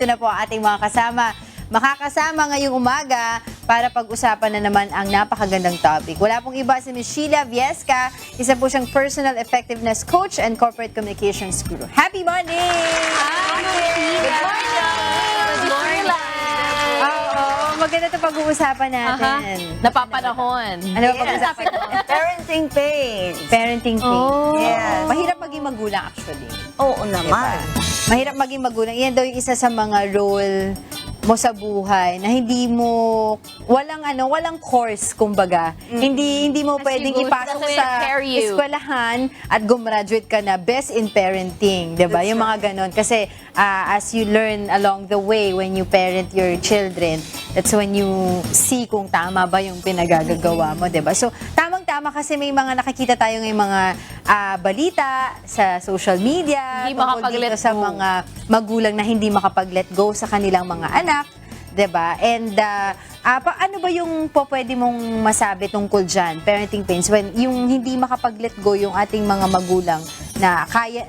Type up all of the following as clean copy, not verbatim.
Ito na po ang ating mga kasama. Makakasama ngayong umaga para pag-usapan na naman ang napakagandang topic. Wala pong iba si Ms. Sheila Viesca, isa po siyang personal effectiveness coach and corporate communications guru. Happy Monday! Hi, Sheila! Good morning! Oo, maganda ito pag-uusapan natin. Napapanahon. Ano ba pag-uusapan natin? Parenting pain. Parenting pain. Oh. Yes. Mahirap maging magulang actually. Oo naman. Mahirap maging magulang. Yan daw yung isa sa mga role mo sa buhay na hindi mo walang course kumbaga. Hindi mo pwedeng you go, ipasok doesn't sa prepare you. eskwelahan at gumraduate ka na best in parenting, 'di ba? That's Yung mga ganon kasi as you learn along the way when you parent your children, that's when you see kung tama ba yung pinagagagawa mo, 'di ba? So tamang-tama kasi may mga nakikita tayo ngayong mga balita sa social media Hindi tungkol makapag-let dito sa go. mga magulang na hindi makapag-let go sa kanilang mga anak, 'di ba? And ano ba yung pwede mong masabi tungkol diyan, parenting pains, when yung hindi makapag-let go yung ating mga magulang na kaya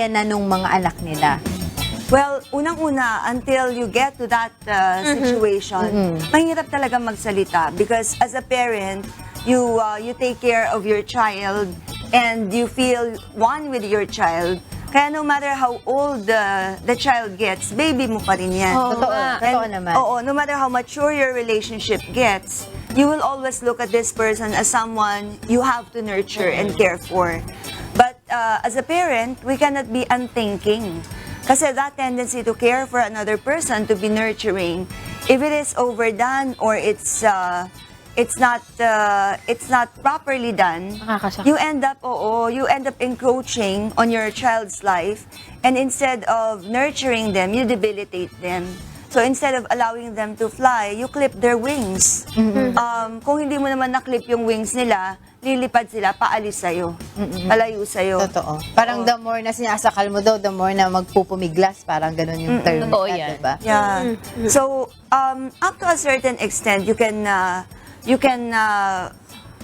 na nung mga anak nila? Well, unang-una, until you get to that situation, mahirap talaga magsalita because as a parent, you take care of your child and you feel one with your child. Kaya no matter how old the child gets, baby mo pa rin yan. Totoo naman. Oo, no matter how mature your relationship gets, you will always look at this person as someone you have to nurture and care for. But as a parent, we cannot be unthinking. Kasi that tendency to care for another person, to be nurturing, if it is overdone or it's not properly done, Nakakasakit. you end up encroaching on your child's life, and instead of nurturing them, you debilitate them. So instead of allowing them to fly, you clip their wings. Kung hindi mo naman na-clip yung wings nila, lilipad sila, paalis sa'yo, palayo sa'yo. Totoo. Parang the more na sinasakal mo daw, the more na magpupumiglas, parang ganun yung term Totoo nila, yan. diba? Yeah. So, up to a certain extent, you can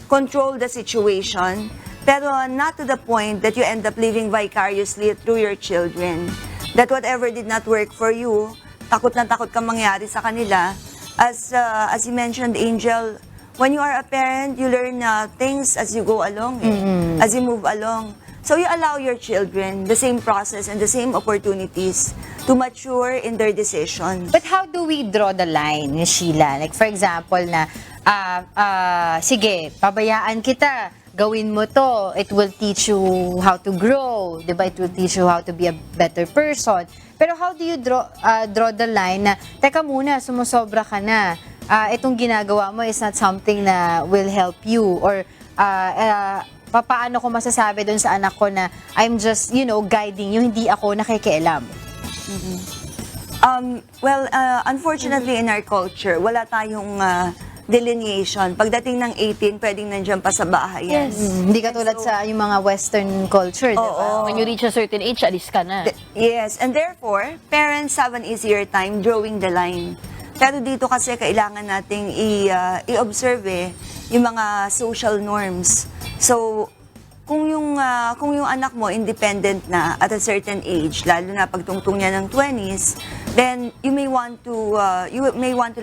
control the situation, pero not to the point that you end up living vicariously through your children. That whatever did not work for you, takot na takot kang mangyari sa kanila. As you mentioned, Angel, when you are a parent, you learn things as you go along, as you move along. So you allow your children the same process and the same opportunities to mature in their decisions. But how do we draw the line, Ms. Sheila? Like for example na, sige, pabayaan kita, gawin mo to, it will teach you how to grow, diba? It will teach you how to be a better person. Pero how do you draw the line na, teka muna, sumusobra ka na, itong ginagawa mo is not something na will help you, or paano ko masasabi doon sa anak ko na I'm just, guiding you, hindi ako nakikialam. Unfortunately in our culture, wala tayong delineation. Pagdating ng 18, pwedeng nandiyan pa sa bahay yan. Hindi katulad sa yung mga Western culture, diba? When you reach a certain age, alis ka na. Yes, and therefore, parents have an easier time drawing the line. Pero dito kasi kailangan nating i-observe yung mga social norms. So, kung yung anak mo independent na at a certain age, lalo na pagtungtong niya ng 20s, then you may want to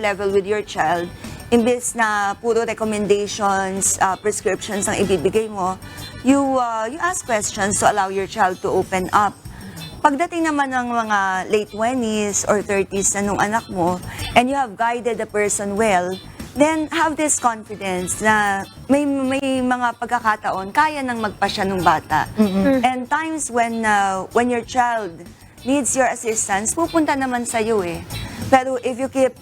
level with your child. Imbes na puro recommendations, prescriptions ang ibibigay mo, you ask questions to allow your child to open up. Pagdating naman ng mga late 20s or 30s na nung anak mo, and you have guided the person well, then have this confidence na may mga pagkakataon kaya nang magpasya ng bata. And times when your child needs your assistance, pupunta naman sa iyo eh. Pero if you keep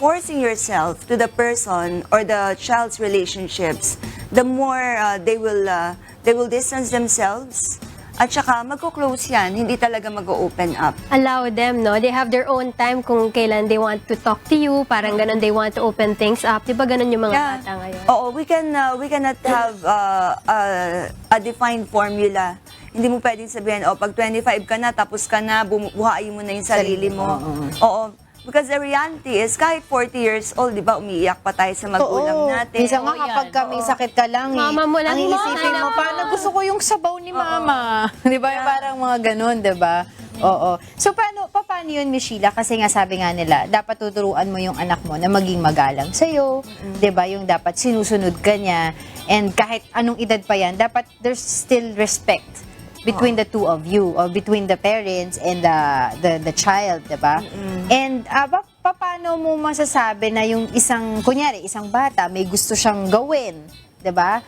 forcing yourself to the person or the child's relationships, the more they will distance themselves. At saka magko-close yan, hindi talaga mag-open up. Allow them, no? They have their own time kung kailan they want to talk to you, parang ganun, they want to open things up. Di ba ganun yung mga bata ngayon? Oo, we cannot have a defined formula. Hindi mo pwedeng sabihin, pag 25 ka na, tapos ka na, buhayin mo na yung sarili mo. Oo. Because the reality is, kahit 40 years old, di ba, umiiyak pa tayo sa magulang natin. Minsan nga kapag may sakit ka lang, Mama mo lang, ang iisipin mo, mama. parang gusto ko yung sabaw ni mama. Di ba? Parang mga ganun, di ba? Oo. So, paano yun, Miss Sheila? Kasi nga sabi nga nila, dapat tuturuan mo yung anak mo na maging magalang sa'yo. 'Di ba? Yung dapat sinusunod ka niya. And kahit anong edad pa yan, dapat there's still respect between the two of you, or between the parents and the child, 'di ba? And paano mo masasabi na yung kunyari, isang bata may gusto siyang gawin, 'di ba?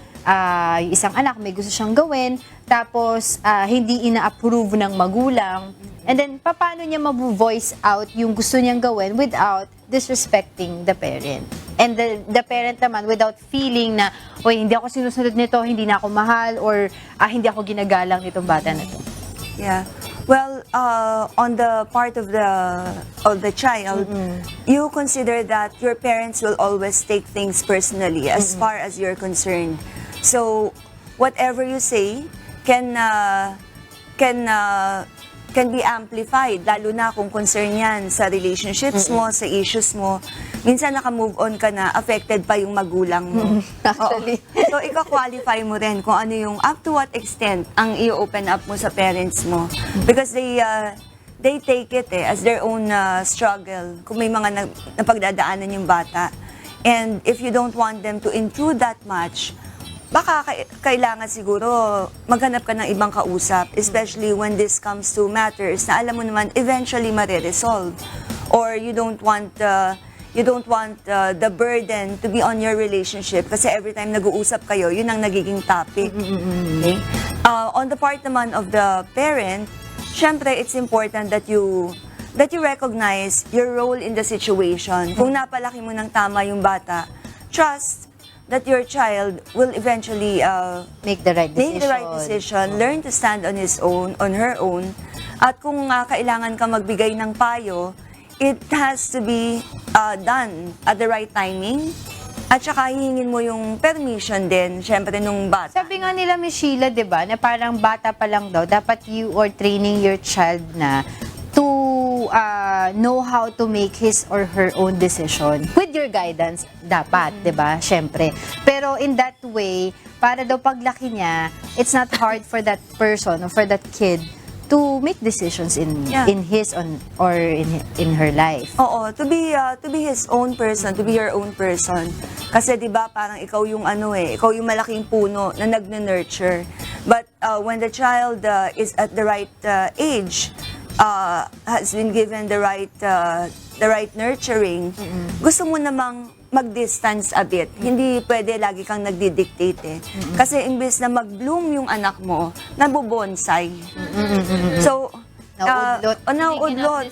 Yung isang anak may gusto siyang gawin, tapos hindi ina-approve ng magulang. And then paano niya mabu-voice out yung gusto niyang gawin without disrespecting the parent? And the parent naman without feeling na, oy, hindi ako sinusunod nito, hindi na ako mahal, or hindi ako ginagalang nitong bata na to. Yeah. Well, on the part of the child, you consider that your parents will always take things personally as far as you're concerned. So, whatever you say can be amplified, lalo na kung concern yan sa relationships mo, sa issues mo. Minsan naka-move on ka na, affected pa yung magulang mo. Actually. So, ika-qualify mo rin kung ano yung up to what extent ang i-open up mo sa parents mo. Because they take it as their own struggle kung may mga napagdadaanan yung bata. And if you don't want them to intrude that much, baka kailangan siguro maghanap ka ng ibang kausap, especially when this comes to matters na alam mo naman eventually mare-resolve. Or you don't want the burden to be on your relationship kasi every time nag-uusap kayo, yun ang nagiging topic. Okay? On the part naman of the parent, syempre it's important that you recognize your role in the situation. Kung napalaki mo ng tama yung bata, trust that your child will eventually Make the right decision. learn to stand on his own, on her own. At kung kailangan ka magbigay ng payo, it has to be done at the right timing. At saka hihingin mo yung permission din, syempre, nung bata. Sabi nga nila, Miss Sheila, 'di ba, na parang bata pa lang daw, dapat you are training your child na to know how to make his or her own decision. With your guidance, dapat, 'di ba? Syempre. Pero in that way, para daw paglaki niya, it's not hard for that person or for that kid to make decisions in his or in her life. Oo, to be his own person, to be your own person. Kasi 'di ba, parang ikaw yung ikaw yung malaking puno na nagne-nurture. But when the child is at the right age, has been given the right nurturing, gusto mo namang mag-distance a bit. Hindi pwede lagi kang nagdi-dictate Kasi imbes na mag-bloom yung anak mo, nabobonsai. So, nauudlot.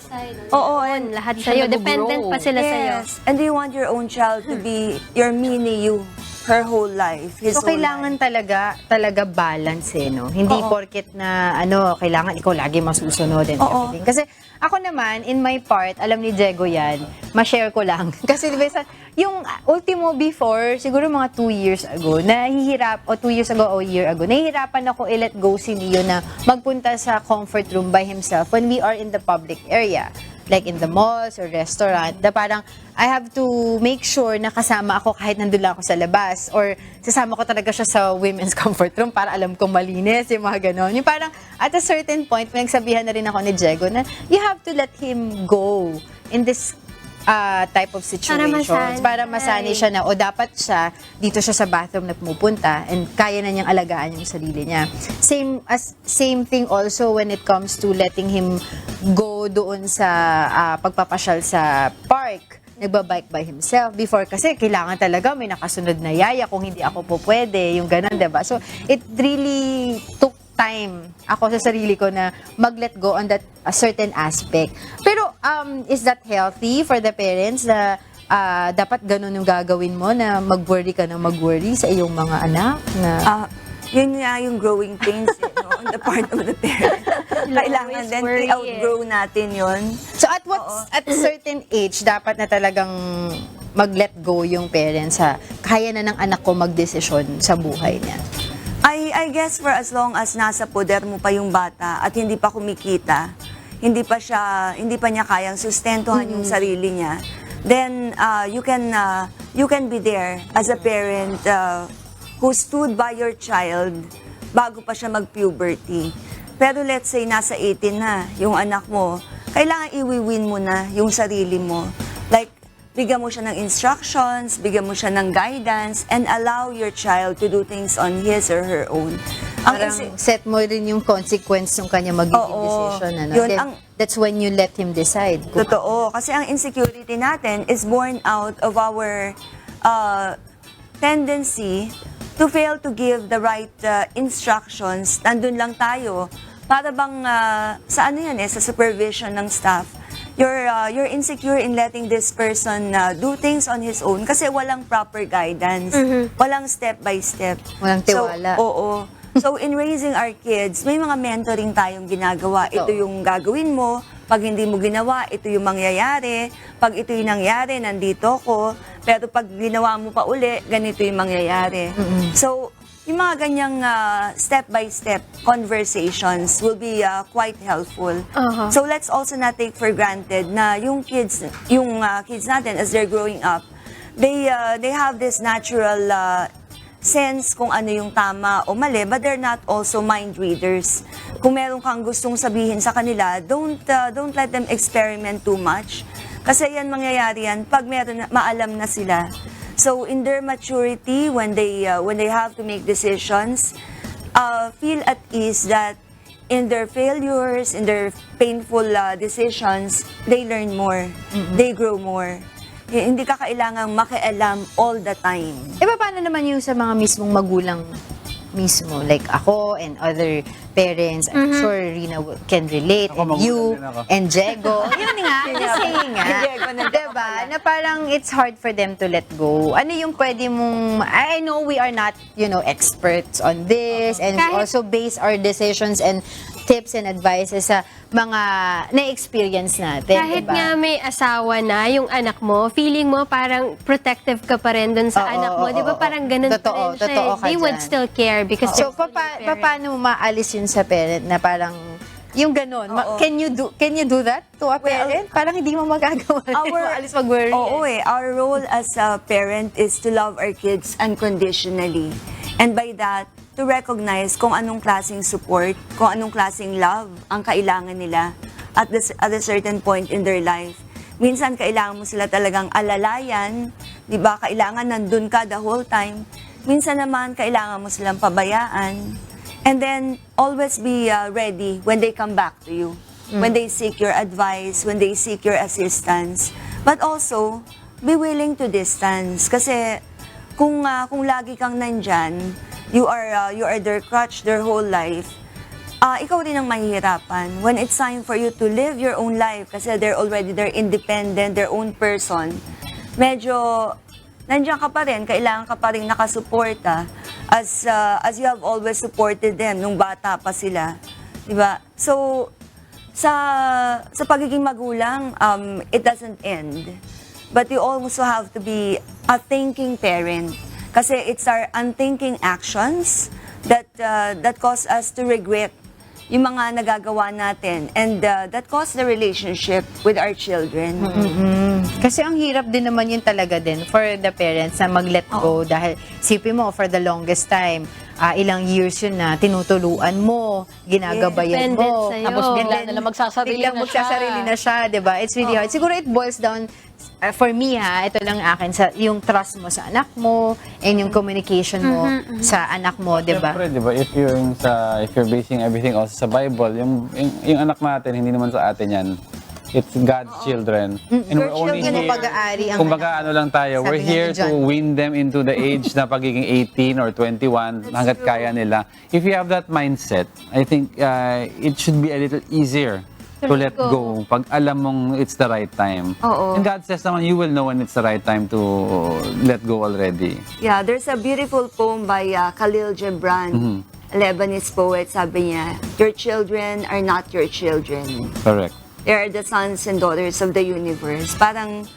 Oo, and Lahat sa'yo, dependent pa sila sa'yo. yes. And you want your own child to be your mini you, her whole life, his So, whole kailangan life. talaga balance no? Hindi porket na, kailangan ikaw lagi masusunod and everything. Kasi, ako naman, in my part, alam ni Diego yan, ma-share ko lang. Kasi, di ba, yung ultimo before, siguro mga 2 years ago, 2 years ago o a year ago, nahihirapan ako i-let go si Leo na magpunta sa comfort room by himself when we are in the public area. Like in the malls or restaurant, na parang I have to make sure na kasama ako kahit nandun lang ako sa labas, or sasama ko talaga siya sa women's comfort room para alam kong malinis, yung mga ganon. Yung parang at a certain point, may nagsabihan na rin ako ni Diego na you have to let him go in this type of situations para masanay siya na dapat siya dito siya sa bathroom na pumupunta and kaya na niyang alagaan yung sarili niya. Same thing also when it comes to letting him go doon sa pagpapasyal sa park. Nagbabike by himself. Before kasi kailangan talaga may nakasunod na yaya kung hindi ako po pwede, yung ganun, diba? So it really took time ako sa sarili ko na mag-let go on that a certain aspect. Pero is that healthy for the parents na dapat ganun yung gagawin mo, na mag-worry ka na mag-worry sa iyong mga anak? Na Yun nga yung growing pains on the part of the parent. Kailangan din i-outgrow natin yun. So at a certain age, dapat na talagang mag-let go yung parents kaya na ng anak ko magdesisyon sa buhay niya. I guess for as long as nasa poder mo pa yung bata at hindi pa kumikita, hindi pa niya kayang sustentuhan yung sarili niya, then you can be there as a parent who stood by your child bago pa siya mag-puberty. Pero let's say nasa 18 na yung anak mo, kailangan iwi-win mo na yung sarili mo. Like, bigyan mo siya ng instructions, bigyan mo siya ng guidance, and allow your child to do things on his or her own. Parang set mo rin yung consequence ng kanya magiging Oo. decision. Ano? Yun Then, ang- that's when you let him decide. Totoo. Kasi ang insecurity natin is born out of our tendency to fail to give the right instructions. Nandun lang tayo. Para bang sa ano yan sa supervision ng staff. You're insecure in letting this person do things on his own kasi walang proper guidance. Walang step by step. Walang tiwala. So, oo. So, in raising our kids, may mga mentoring tayong ginagawa. Totoo. Ito yung gagawin mo. Pag hindi mo ginawa, ito yung mangyayari. Pag ito yung nangyari, nandito ko. Pero pag ginawa mo pa uli, ganito yung mangyayari. So, yung mga ganyang step-by-step conversations will be quite helpful. So, let's also not take for granted na yung kids natin, as they're growing up, they have this natural sense kung ano yung tama o mali, but they're not also mind readers. Kung meron kang gustong sabihin sa kanila, don't let them experiment too much. Kasi yan mangyayari yan pag maalam na sila. So in their maturity, when they have to make decisions, feel at ease that in their failures, in their painful decisions, they learn more, they grow more. Hindi ka kailangang makialam all the time. Paano naman yung sa mga mismong magulang mismo? Like ako and other parents, I'm sure Rina can relate, Ako, and magulang you, din ako. and Jego. Yun nga, just saying nga. Diego, nandiyan ka Diba? pala. Na parang it's hard for them to let go. Ano yung pwede mong, I know we are not, experts on this, and we Kahit- also base our decisions and tips and advices sa mga na-experience natin. Kahit diba? nga may asawa na yung anak mo, feeling mo parang protective ka pa rin dun sa Oo, anak mo. oo, Di ba oo. parang ganun Totoo, pa rin siya. totoo ka They would dyan. still care because So, they're still your parent. paano mo maalis yun sa parent na parang, yung ganun, Oo. can you do that to a parent? Parang hindi mo magagawa. Maalis mag-worry. Oo our role as a parent is to love our kids unconditionally. And by that, to recognize kung anong klaseng support, kung anong klaseng love ang kailangan nila at a certain point in their life. Minsan, kailangan mo sila talagang alalayan, di ba? Kailangan nandun ka the whole time. Minsan naman, kailangan mo silang pabayaan. And then, always be ready when they come back to you. When they seek your advice, when they seek your assistance. But also, be willing to distance. Kasi, kung lagi kang nandyan, you are their crutch their whole life, ikaw rin ang mahihirapan. When it's time for you to live your own life, kasi they're independent, their own person, medyo nandiyan ka pa rin, kailangan ka pa rin nakasuporta as you have always supported them nung bata pa sila. Diba? So, sa pagiging magulang, it doesn't end. But you also have to be a thinking parent. Kasi it's our unthinking actions that cause us to regret yung mga nagagawa natin and that cause the relationship with our children. Kasi ang hirap din naman yun talaga din for the parents na mag-let go dahil sipin mo for the longest time, ilang years yun na tinutuluan mo, ginagabayan Dependent mo. sa'yo. Tapos bigla And na lang magsasarili biglang na siya. magsasarili na siya, diba? It's really hard. Siguro it boils down, for me ito lang akin, sa yung trust mo sa anak mo and yung communication mo sa anak mo, diba? Siyempre, di ba, if you're basing everything also sa Bible, yung anak natin, hindi naman sa atin yan. It's God's children. And we're only children, here, pag-aari ang kumbaga anak. ano lang tayo, Sabi we're nga ni here to John. win them into the age na pagiging 18 or 21, hanggat kaya nila. If you have that mindset, I think it should be a little easier to let go pag alam mong it's the right time. Oo. And God says naman, you will know when it's the right time to let go already. Yeah, there's a beautiful poem by Khalil Gibran, a Lebanese poet. Sabi niya, your children are not your children. Correct. They are the sons and daughters of the universe. Parang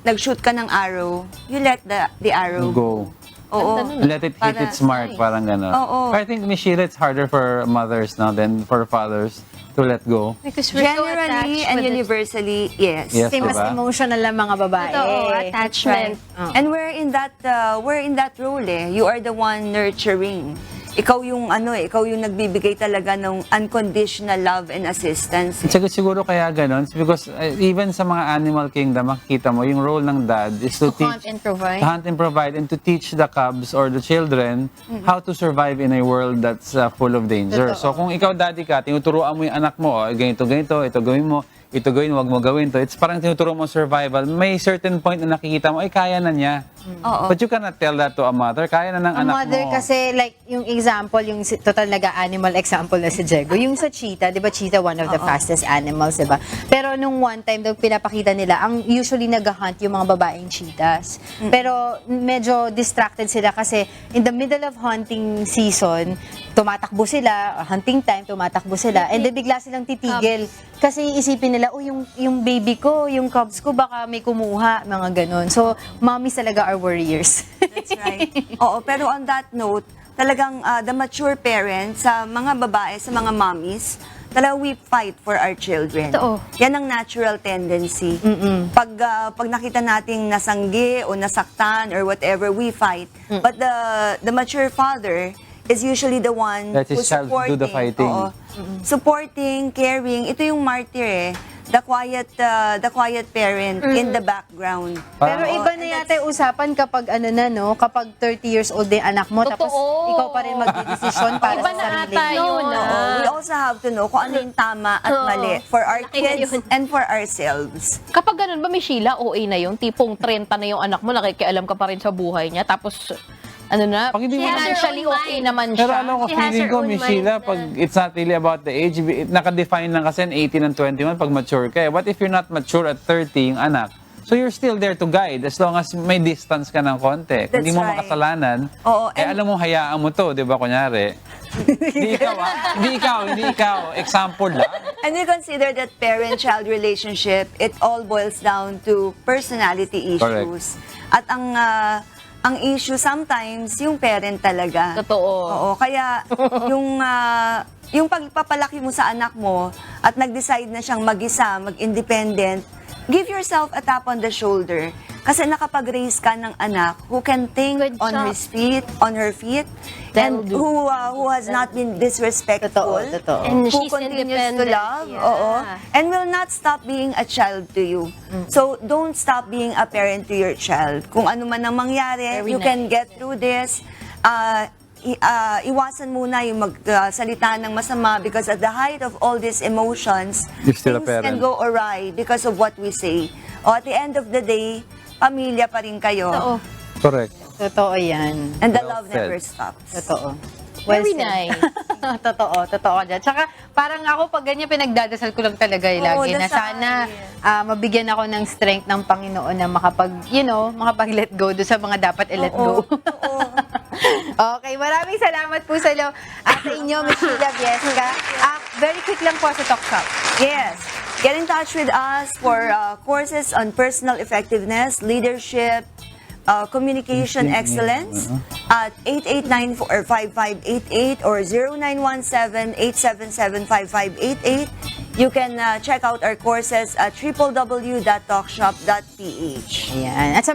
nag-shoot ka ng arrow, you let the arrow Go. Oo. Let it hit its mark, parang gano'n. Oo. I think, Miss Sheila, it's harder for mothers now than for fathers to let go. Because we're so Generally attached and with it. universally, yes. Yes, Kasi mas diba? emotional lang mga babae. Totoo, attachment. And we're in that role. You are the one nurturing. ikaw yung ikaw yung nagbibigay talaga ng unconditional love and assistance. At saka siguro kaya ganon, because even sa mga animal kingdom, makikita mo, yung role ng dad is to hunt teach, and provide. to hunt and provide, and to teach the cubs or the children how to survive in a world that's full of danger. Totoo. So kung ikaw daddy ka, tinuturuan mo yung anak mo, ganito, ito gawin mo, ito gawin, wag mo gawin to. It's parang tinuturo mo survival. May certain point na nakikita mo, ay kaya na niya. Oo. But you cannot tell that to a mother. Kaya na ng Ang anak mother mo. kasi, like, yung example, yung total animal example na si Diego, yung sa cheetah, di ba cheetah one of the fastest animals, di ba? Pero nung one time, daw pinapakita nila, ang usually nag-hunt yung mga babaeng cheetahs. Pero medyo distracted sila kasi in the middle of hunting season, tumatakbo sila, hunting time, tumatakbo sila, and then bigla silang titigil. Kasi isipin nila, oh, yung baby ko, yung cubs ko, baka may kumuha, mga ganun. So, mommies talaga are warriors. That's right. Oo, pero on that note, talagang the mature parents, sa mga babae, sa mga mommies, talagang we fight for our children. Totoo. Yan ang natural tendency. Pag nakita nating nasanggi o nasaktan or whatever, we fight. But the mature father is usually the one Let his who's child do the fighting. Oo. Supporting, caring. Ito yung martyr the quiet parent in the background. Pero Oo, iba na and yata yung usapan kapag kapag 30 years old na yung anak mo, tapos Totoo. ikaw pa rin magdedesisyon para Iba sa na sarili ata mo. yun, Oo, we also have to know kung ano yung tama at mali for our Malaki na kids yun. and for ourselves. Kapag ganun ba, may Sheila, OA na yung tipong 30 na yung anak mo, nakikialam ka pa rin sa buhay niya, tapos ano na, Pag hindi mo- financially She has her own okay mind. naman Pero siya. alam ko, She has feeling her ko, own Miss mind Sheila, na- pag it's not really about the age, nakadefine lang kasi 18 and 21 pag mature ka eh. What if you're not mature at 30 yung anak? So you're still there to guide as long as may distance ka ng konti. Kung hindi That's mo right. makasalanan, Oo, and- alam mo, hayaan mo to, di ba, kunyari. Hindi ikaw, hindi ikaw. Example lang. And we consider that parent-child relationship, it all boils down to personality issues. At ang issue sometimes, yung parent talaga. Totoo. Oo, kaya yung pagpapalaki mo sa anak mo at nag-decide na siyang mag-isa, mag-independent, give yourself a tap on the shoulder. Kasi nakapag-raise ka ng anak who can think Good on job. her feet, That'll and do. who has not been disrespectful. Totoo. And Who she's continues to independent. love, Yeah. oo, and will not stop being a child to you. So, don't stop being a parent to your child. Kung ano man ang mangyari, Very you can get through this. Iwasan muna yung magsalita ng masama because at the height of all these emotions, You're still a things parent. can go awry because of what we say. O at the end of the day, pamilya pa rin kayo. Oo. Correct. Totoo yan. And the Well love said. never stops. Totoo. Very said. nice. totoo dyan. Tsaka parang ako pag ganyan pinagdadasal ko lang talaga Oo, lagi na dasal. sana mabigyan ako ng strength ng Panginoon na makapag-let go do sa mga dapat i-let go. Oo. Okay, maraming salamat po sa inyo, Ms. Sheila Viesca. Very quick lang po sa Talk Shop. Yes. Get in touch with us for courses on personal effectiveness, leadership, communication excellence at 8894-5588 or 0917-877-5588. You can check out our courses at www.talkshop.ph. Ayan. At sa